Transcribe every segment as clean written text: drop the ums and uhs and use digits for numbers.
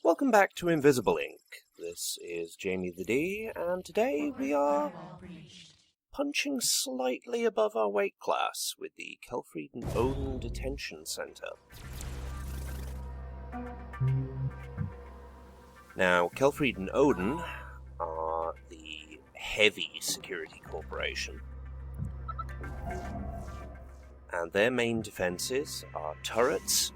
Welcome back to Invisible Ink. This is Jamie the D, and today we are punching slightly above our weight class with the Kelfried and Odin Detention Center. Now, Kelfried and Odin are the heavy security corporation, and their main defenses are turrets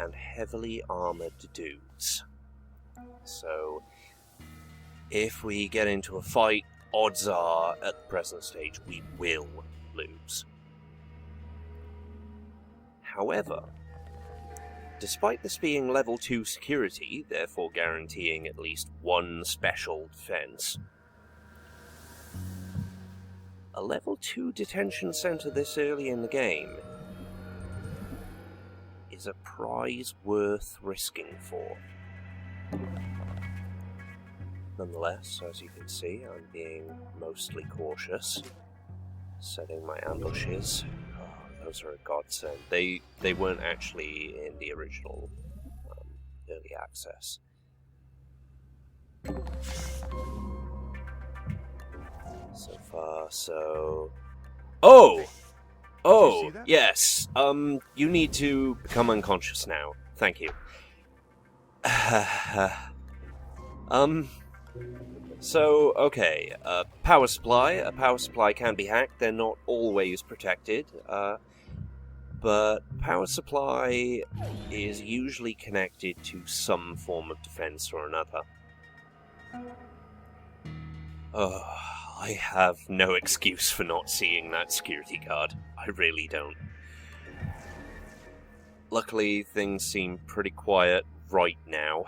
and heavily armoured dudes. So, if we get into a fight, odds are, at the present stage, we will lose. However, despite this being level 2 security, therefore guaranteeing at least one special defense, a level 2 detention center this early in the game is a prize worth risking for. Nonetheless, as you can see, I'm being mostly cautious, setting my ambushes. Oh, those are a godsend. They weren't actually in the original early access. So far, so... Oh, yes. You need to become unconscious now. Thank you. So, okay. A power supply can be hacked. They're not always protected. But power supply is usually connected to some form of defense or another. Oh, I have no excuse for not seeing that security guard. I really don't. Luckily, things seem pretty quiet right now.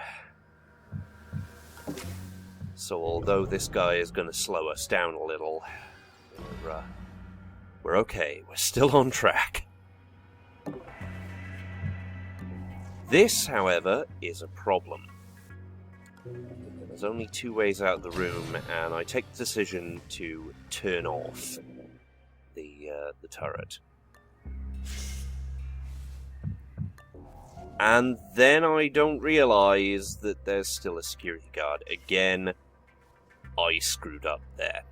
So although this guy is going to slow us down a little, we're okay. We're still on track. This, however, is a problem. There's only two ways out of the room, and I take the decision to turn off the turret. And then I don't realise that there's still a security guard. Again, I screwed up there.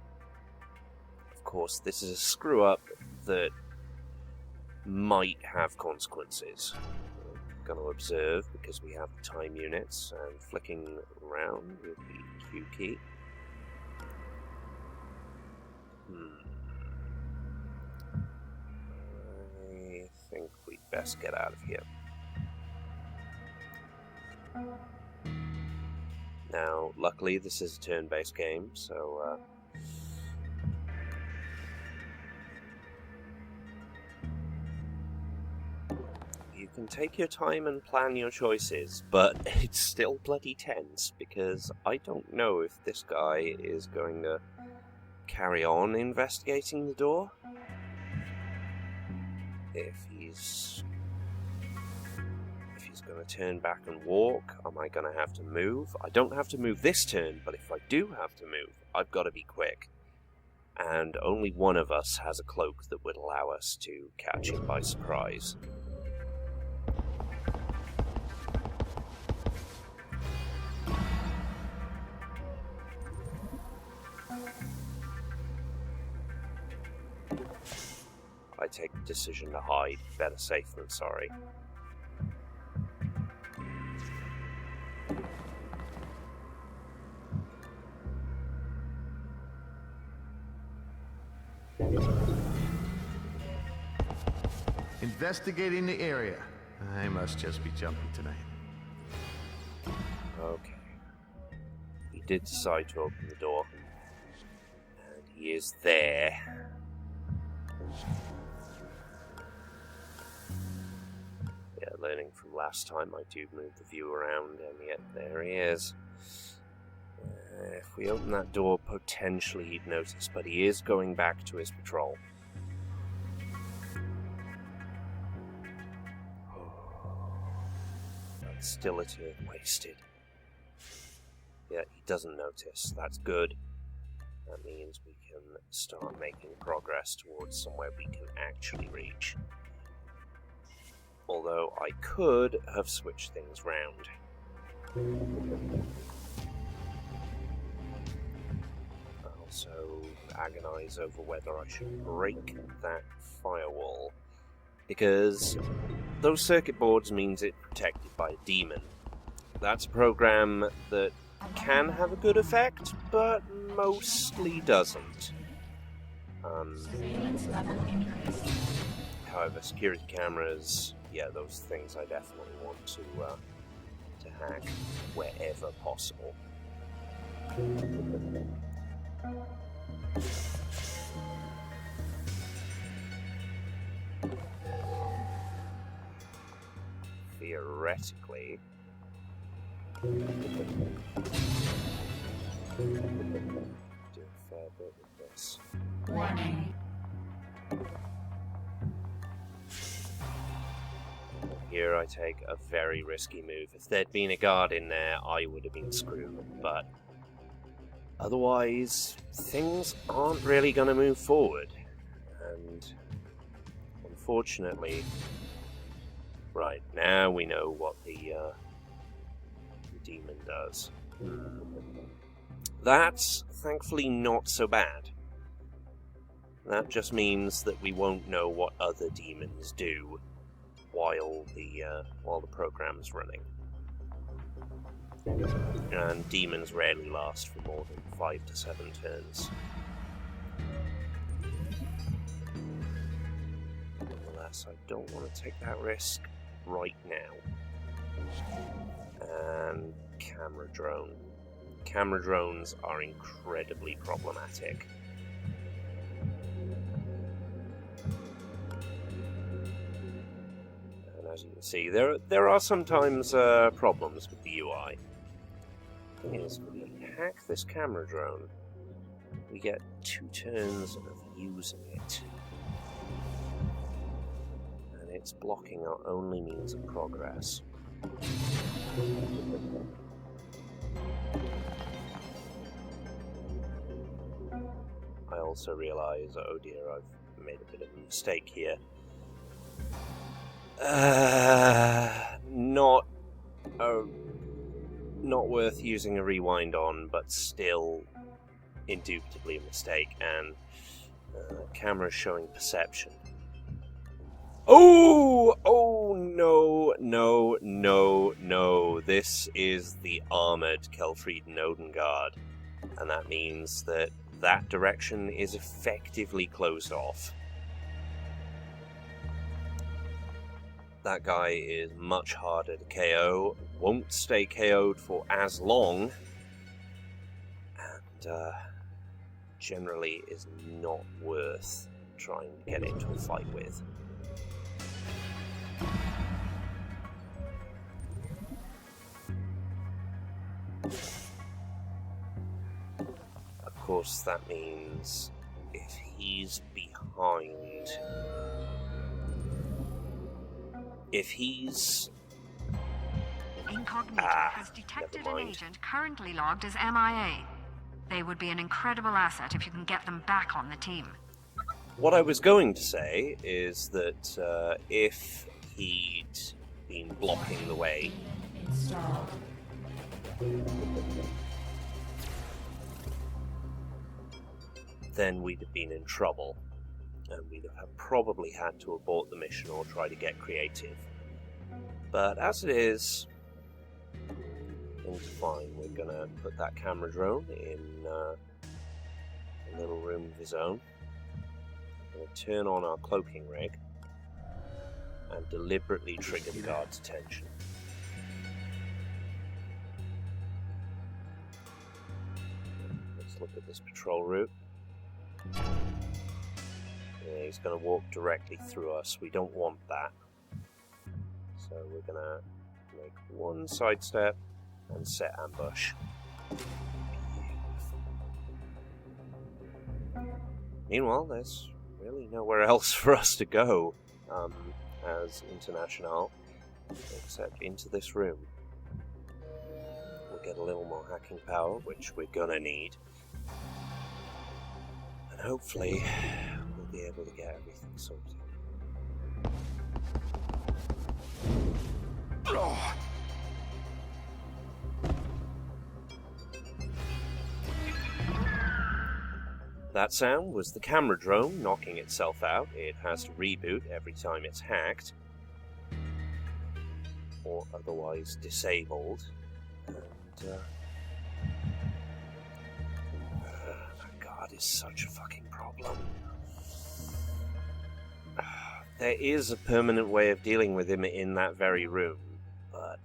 Of course, this is a screw-up that might have consequences. I'm going to observe, because we have the time units, and flicking around with the Q key. I think we'd best get out of here. Now, luckily, this is a turn-based game, so you can take your time and plan your choices, but it's still bloody tense, because I don't know if this guy is going to carry on investigating the door. If he's going to turn back and walk, am I going to have to move? I don't have to move this turn, but if I do have to move, I've got to be quick. And only one of us has a cloak that would allow us to catch him by surprise. I take the decision to hide. Better safe than sorry. Investigating the area. I must just be jumpy tonight. Okay. He did decide to open the door. And he is there. Yeah, learning from last time, I do move the view around, and yet there he is. If we open that door, potentially he'd notice, but he is going back to his patrol. That's still a turn wasted. Yeah, he doesn't notice. That's good. That means we can start making progress towards somewhere we can actually reach. Although I could have switched things round. I also agonize over whether I should break that firewall, because those circuit boards means it's protected by a demon. That's a program that can have a good effect, but mostly doesn't. However, security cameras, yeah, those things I definitely want to hack wherever possible. Theoretically, do a fair bit with this. Warning. Here I take a very risky move. If there'd been a guard in there, I would have been screwed, but otherwise, things aren't really going to move forward. And unfortunately, right, now we know what the demon does. That's thankfully not so bad. That just means that we won't know what other demons do while the program's running. And demons rarely last for more than 5 to 7 turns. Nonetheless, I don't want to take that risk right now. And camera drone. Camera drones are incredibly problematic. As you can see, there are sometimes problems with the UI. The thing is, when we hack this camera drone, we get 2 turns of using it. And it's blocking our only means of progress. I also realize, oh dear, I've made a bit of a mistake here. Not worth using a rewind on, but still indubitably a mistake. And camera showing perception. Oh no! This is the armored Kelfrieden Odengard, and that means that direction is effectively closed off. That guy is much harder to KO, won't stay KO'd for as long, and generally is not worth trying to get into a fight with. Of course, that means if he's behind... If he's... Incognito has detected an agent currently logged as MIA. They would be an incredible asset if you can get them back on the team. What I was going to say is that if he'd been blocking the way... then we'd have been in trouble. And we'd have probably had to abort the mission or try to get creative. But as it is, things are fine. We're going to put that camera drone in a little room of his own. We're going to turn on our cloaking rig and deliberately trigger the guard's attention. Let's look at this patrol route. Yeah, he's going to walk directly through us. We don't want that. So we're going to make one sidestep and set ambush. Meanwhile, there's really nowhere else for us to go as International except into this room. We'll get a little more hacking power, which we're going to need. And hopefully we'll be able to get everything sorted. That sound was the camera drone knocking itself out. It has to reboot every time it's hacked, or otherwise disabled. And, God, is such a fucking problem. There is a permanent way of dealing with him in that very room, but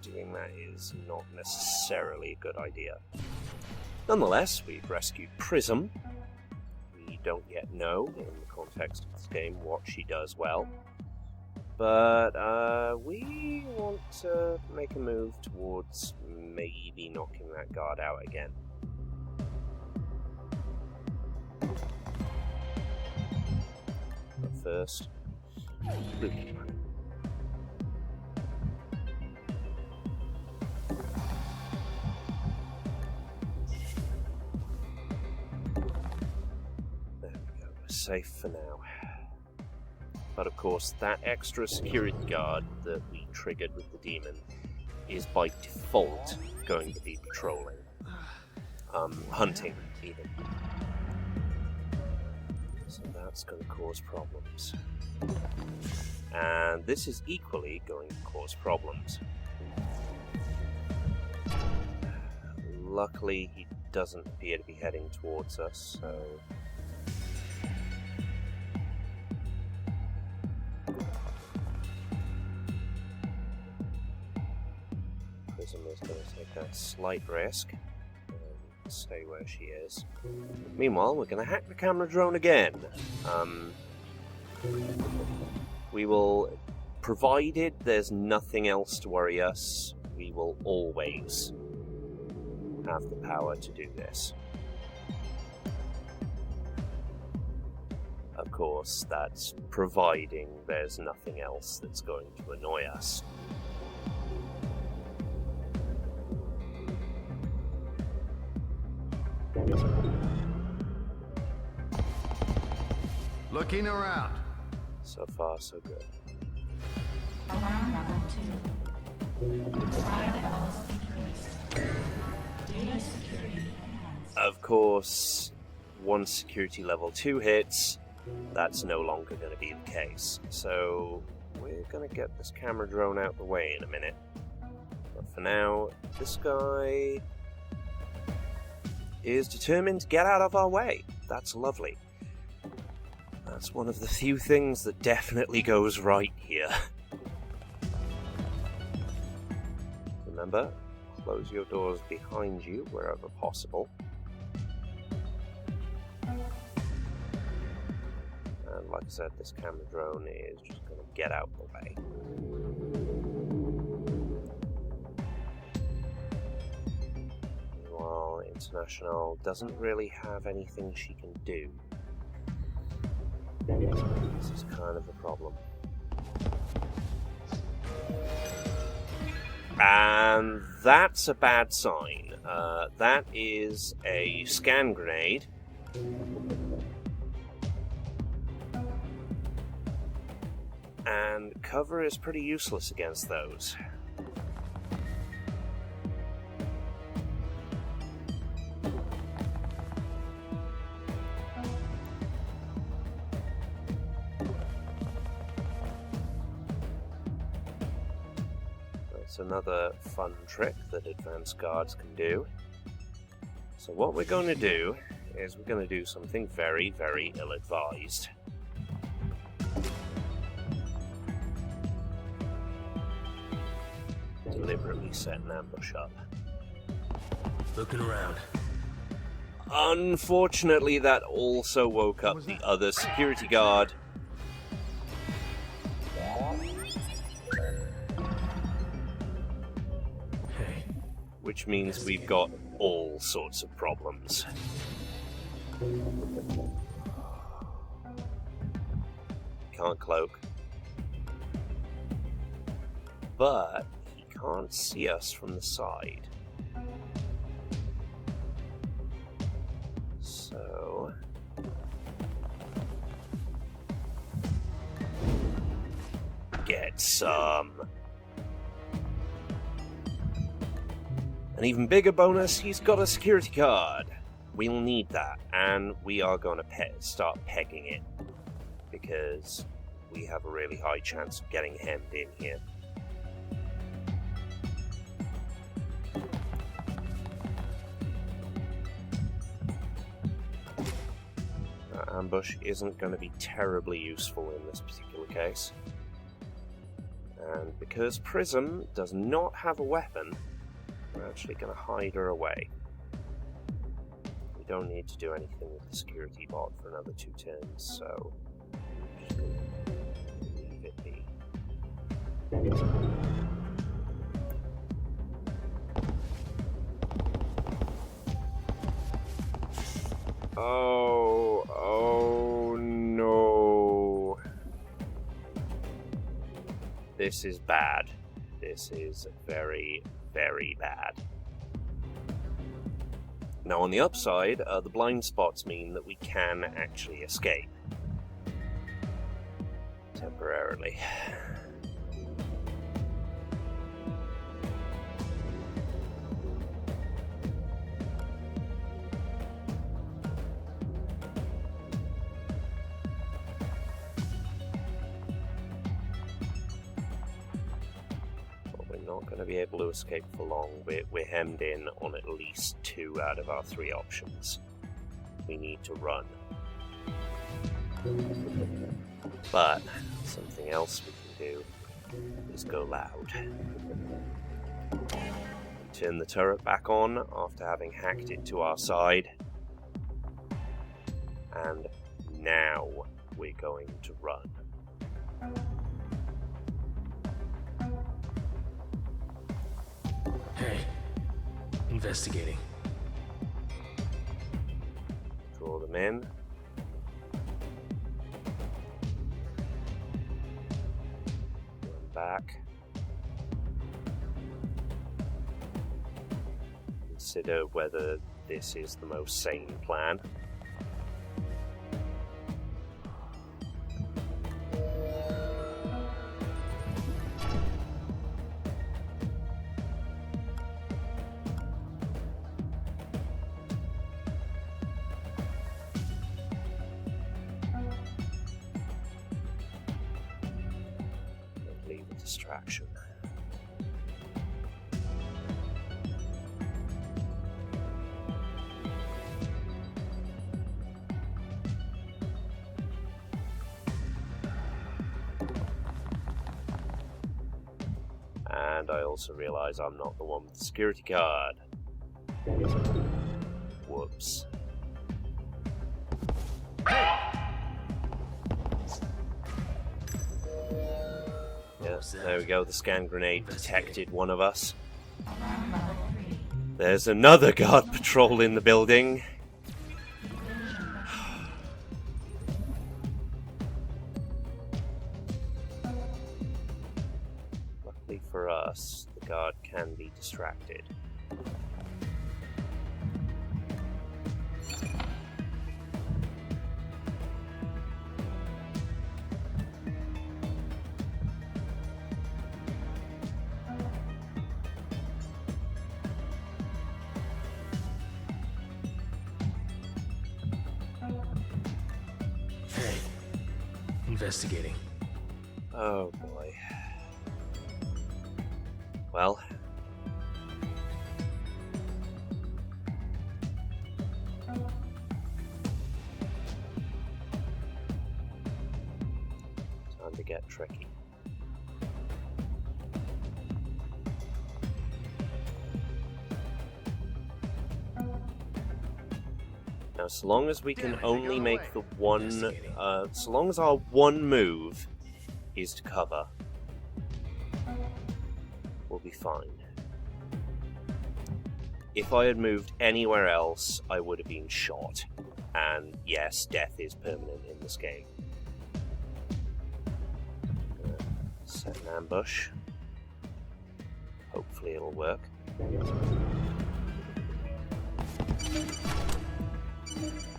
doing that is not necessarily a good idea. Nonetheless, we've rescued Prism. We don't yet know, in the context of this game, what she does well. But we want to make a move towards maybe knocking that guard out again. But first, Ruby. There we go, we're safe for now. But of course, that extra security guard that we triggered with the demon is by default going to be patrolling. Hunting, even. So that's going to cause problems. And this is equally going to cause problems. Luckily, he doesn't appear to be heading towards us, so... Prism is going to take a slight risk and stay where she is. Meanwhile, we're going to hack the camera drone again. We will, provided there's nothing else to worry us, we will always have the power to do this. Of course, that's providing there's nothing else that's going to annoy us. Looking around. So far, so good. Alarm level 2. Fire levels decreased. Data security enhanced. Of course, once security level 2 hits, that's no longer going to be the case. So we're going to get this camera drone out the way in a minute. But for now, this guy is determined to get out of our way. That's lovely. That's one of the few things that definitely goes right here. Remember, close your doors behind you wherever possible. And like I said, this camera drone is just going to get out the way. Meanwhile, International doesn't really have anything she can do. This is kind of a problem. And that's a bad sign. That is a scan grenade. And cover is pretty useless against those. That's another fun trick that advanced guards can do. So what we're going to do is we're going to do something very, very ill-advised. Deliberately set an ambush up. Looking around. Unfortunately, that also woke up the other security guard. Hey. Which means we've got all sorts of problems. Can't cloak. But he can't see us from the side. So... get some. An even bigger bonus, he's got a security card. we'll need that, and we are going to start pegging it, because we have a really high chance of getting hemmed in here. Ambush isn't going to be terribly useful in this particular case. And because Prism does not have a weapon, we're actually going to hide her away. We don't need to do anything with the security bot for another 2 turns, so just leave it be. Oh no. This is bad. This is very, very bad. Now on the upside, the blind spots mean that we can actually escape. Temporarily. Not going to be able to escape for long. We're hemmed in on at least 2 out of our 3 options. We need to run. But something else we can do is go loud. Turn the turret back on after having hacked it to our side. And now we're going to run. Hey, investigating. Draw them in. Run back. Consider whether this is the most sane plan. Distraction. And I also realize I'm not the one with the security card. Whoops. There we go, the scan grenade detected one of us. There's another guard patrol in the building. Luckily for us, the guard can be distracted. Investigating. Oh boy. Well. Time to get tricky. Now, so long as we can only make the one, so long as our one move is to cover, we'll be fine. If I had moved anywhere else, I would have been shot. And yes, death is permanent in this game. Set an ambush. Hopefully it'll work.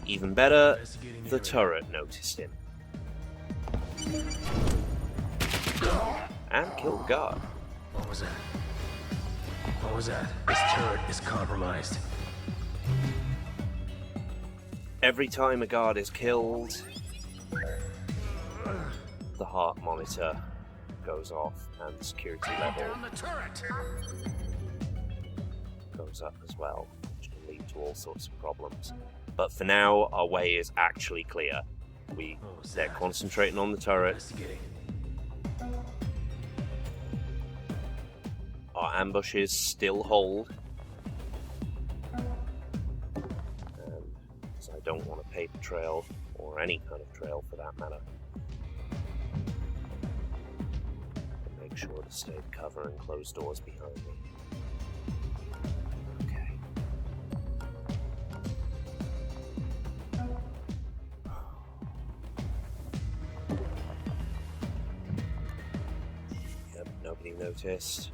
Even better, the turret noticed him. And killed the guard. What was that? What was that? This turret is compromised. Every time a guard is killed, the heart monitor goes off and the security level goes up as well, which can lead to all sorts of problems. But for now, our way is actually clear. They're concentrating on the turret. Investigating. Our ambushes still hold. Because I don't want a paper trail, or any kind of trail for that matter. Make sure to stay cover and close doors behind me. Okay. Yep, nobody noticed.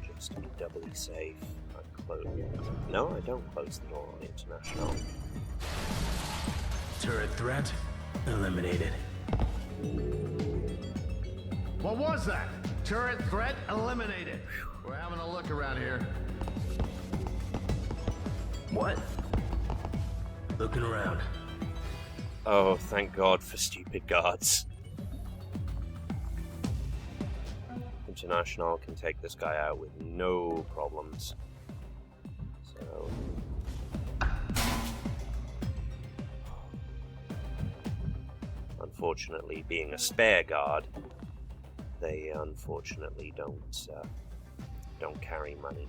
Just to be doubly safe, I close. No, I don't close the door on International. Turret threat eliminated. What was that? Turret threat eliminated. We're having a look around here. What? Looking around. Oh, thank God for stupid guards. International can take this guy out with no problems. So... Unfortunately, being a spare guard, they unfortunately don't carry money.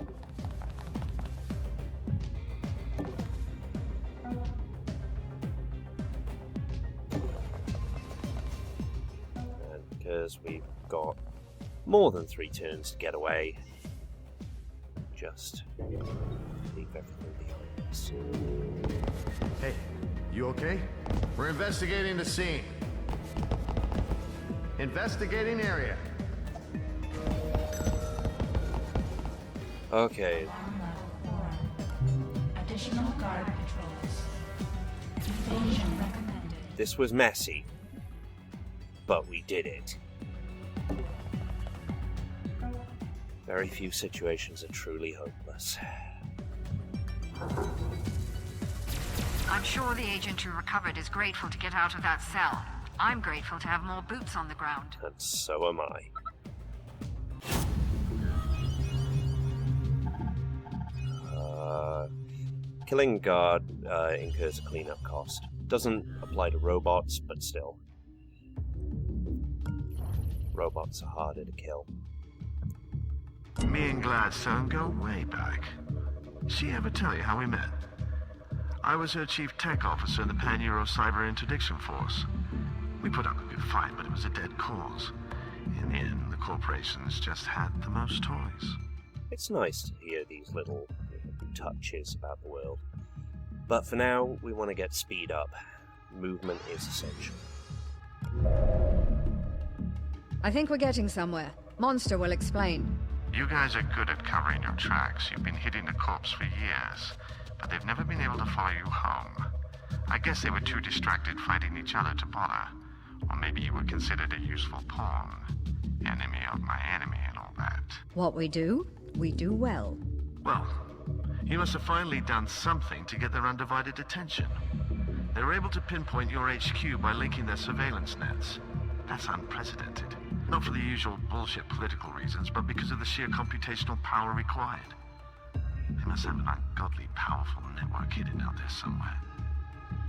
And because we've got more than 3 turns to get away, just leave everything behind us. Hey, you okay? We're investigating the scene. Investigating area. Okay, Alarm level 4. Additional guard patrols. Evasion recommended. this was messy, but we did it. Very few situations are truly hopeless. I'm sure the agent who recovered is grateful to get out of that cell. I'm grateful to have more boots on the ground. And so am I. Killing guard incurs a cleanup cost. Doesn't apply to robots, but still. Robots are harder to kill. Me and Gladstone go way back. She ever tell you how we met? I was her chief tech officer in the Pan-Euro Cyber Interdiction Force. We put up a good fight, but it was a dead cause. In the end, the corporations just had the most toys. It's nice to hear these little touches about the world. But for now, we want to get speed up. Movement is essential. I think we're getting somewhere. Monster will explain. You guys are good at covering your tracks. You've been hitting the corpse for years, but they've never been able to follow you home. I guess they were too distracted fighting each other to bother. Or maybe you were considered a useful pawn. Enemy of my enemy and all that. What we do well. Well, you must have finally done something to get their undivided attention. They were able to pinpoint your HQ by linking their surveillance nets. That's unprecedented. Not for the usual bullshit political reasons, but because of the sheer computational power required. They must have an ungodly powerful network hidden out there somewhere.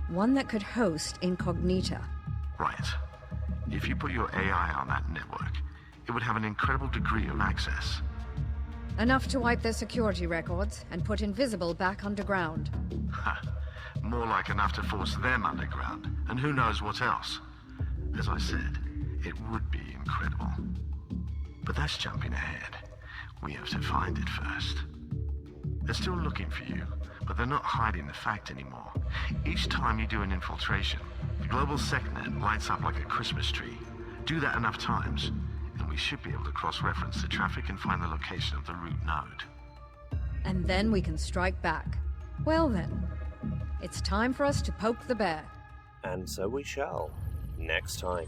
One that could host Incognita. Right. If you put your AI on that network, it would have an incredible degree of access. Enough to wipe their security records and put Invisible back underground. Ha. More like enough to force them underground, and who knows what else. As I said, it would be incredible. But that's jumping ahead. We have to find it first. They're still looking for you, but they're not hiding the fact anymore. Each time you do an infiltration, the global SecNet lights up like a Christmas tree. Do that enough times, and we should be able to cross-reference the traffic and find the location of the root node. And then we can strike back. Well then, it's time for us to poke the bear. And so we shall, next time.